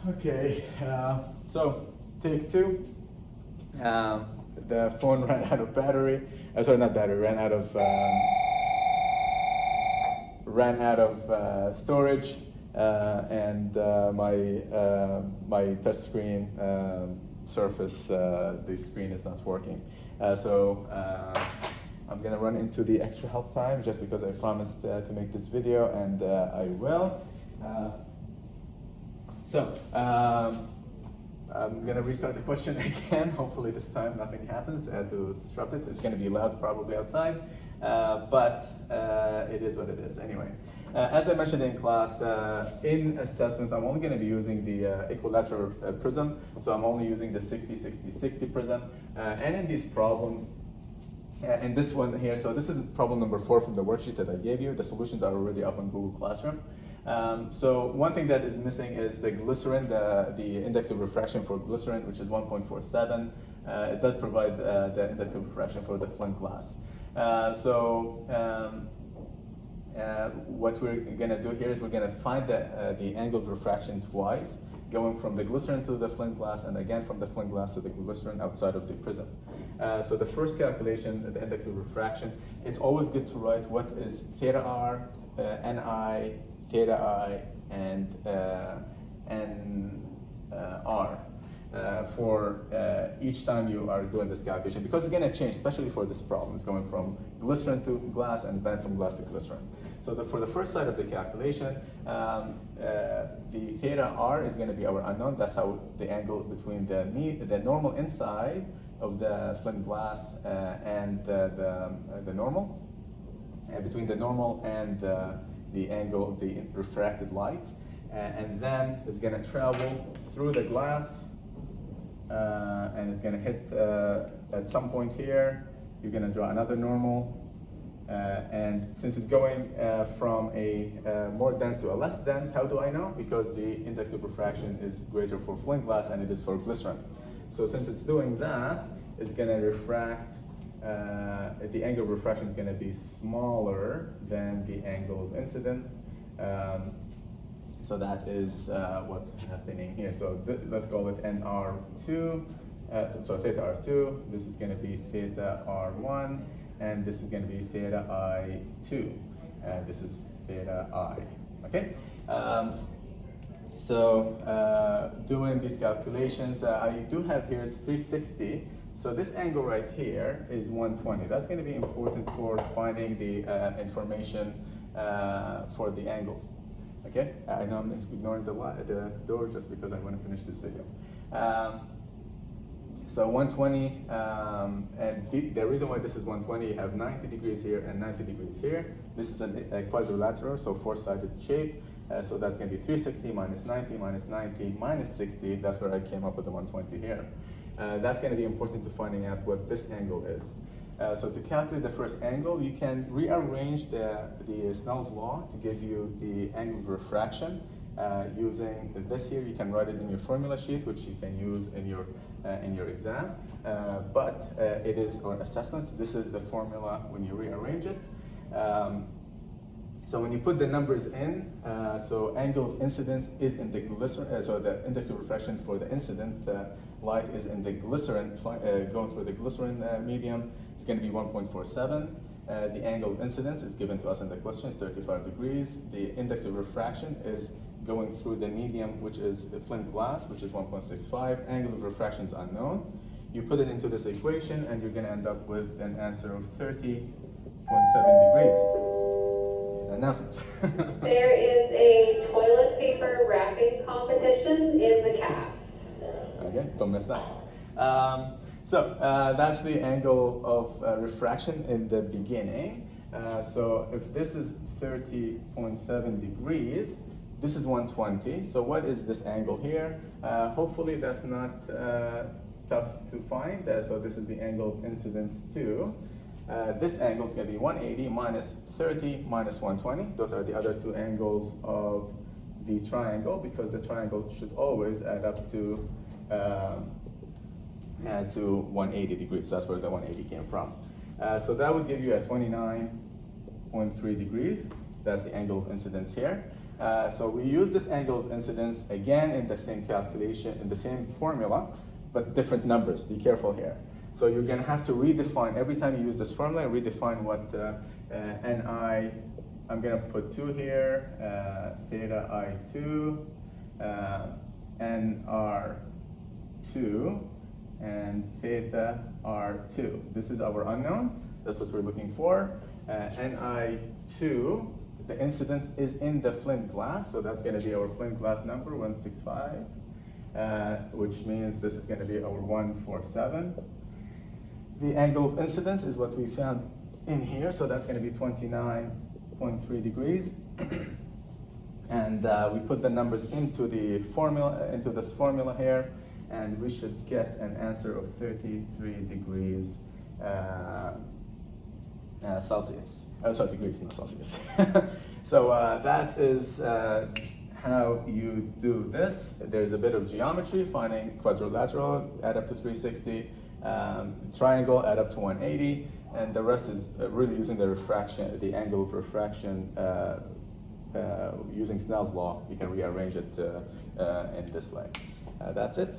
Okay, so take two. The phone ran out of battery. Sorry, not battery. Ran out of storage, and my touch screen surface, the screen is not working. So I'm gonna run into the extra help time just because I promised to make this video, and I will. I'm gonna restart the question again. Hopefully this time nothing happens to disrupt it. It's gonna be loud probably outside, but it is what it is. Anyway, as I mentioned in class, in assessments, I'm only gonna be using the equilateral prism. So I'm only using the 60-60-60 prism. And in these problems, and this one here, so this is problem number 4 from the worksheet that I gave you. The solutions are already up on Google Classroom. So one thing that is missing is the glycerin, the index of refraction for glycerin, which is 1.47. It does provide the index of refraction for the flint glass. What we're gonna do here is we're gonna find the angle of refraction twice, going from the glycerin to the flint glass, and again from the flint glass to the glycerin outside of the prism. So the first calculation, the index of refraction, it's always good to write what is theta r, ni, theta I, and r for each time you are doing this calculation, because it's going to change, especially for this problem. It's going from glycerin to glass and then from glass to glycerin. So for the first side of the calculation, the theta r is going to be our unknown. That's how the angle between the normal inside of the flint glass and the normal, between the normal and the angle of the refracted light, and then it's going to travel through the glass, and it's going to hit at some point here. You're going to draw another normal, and since it's going from a more dense to a less dense, how do I know? Because the index of refraction is greater for flint glass than it is for glycerin. So since it's doing that, it's going to refract. The angle of refraction is going to be smaller than the angle of incidence. So that is what's happening here. So let's call it NR2. So theta R2, this is going to be theta R1, and this is going to be theta I2. This is theta I. Okay? Doing these calculations, I do have here, it's 360. So this angle right here is 120. That's going to be important for finding the information for the angles. Okay, I know I'm ignoring the door just because I want to finish this video. So 120, and the reason why this is 120, you have 90 degrees here and 90 degrees here. This is a quadrilateral, so 4-sided shape. So that's going to be 360 minus 90 minus 90 minus 60. That's where I came up with the 120 here. That's going to be important to finding out what this angle is. So to calculate the first angle, you can rearrange the Snell's law to give you the angle of refraction. Using this here, you can write it in your formula sheet, which you can use in your exam. But it is on assessments. This is the formula when you rearrange it. So when you put the numbers in, so angle of incidence is in the glycerin, so the index of refraction for the incident light is in the glycerin, going through the glycerin medium. It's going to be 1.47. The angle of incidence is given to us in the question, 35 degrees. The index of refraction is going through the medium, which is the flint glass, which is 1.65. Angle of refraction is unknown. You put it into this equation, and you're going to end up with an answer of 30.7 degrees. Announcements. There is a toilet paper wrapping competition in the cab. Okay, don't miss that. That's the angle of refraction in the beginning. So if this is 30.7 degrees, this is 120. So what is this angle here? Hopefully that's not tough to find. So this is the angle of incidence 2. This angle is going to be 180 minus 30 minus 120. Those are the other two angles of the triangle, because the triangle should always add up to 180 degrees. That's where the 180 came from. So that would give you a 29.3 degrees. That's the angle of incidence here. So we use this angle of incidence again in the same calculation, in the same formula, but different numbers. Be careful here. So you're going to have to redefine, every time you use this formula, redefine what Ni, I'm going to put 2 here, theta I2, Nr2, and theta R2. This is our unknown. That's what we're looking for. Ni2, the incidence is in the flint glass, so that's going to be our flint glass number, 165, which means this is going to be our 147. The angle of incidence is what we found in here, so that's going to be 29.3 degrees. And we put the numbers into the formula, into this formula here, and we should get an answer of 33 degrees Celsius. Oh, sorry, degrees, not Celsius. So that is how you do this. There's a bit of geometry, finding quadrilateral, add up to 360, triangle, add up to 180, and the rest is really using the refraction, the angle of refraction. Using Snell's law, you can rearrange it in this way. That's it.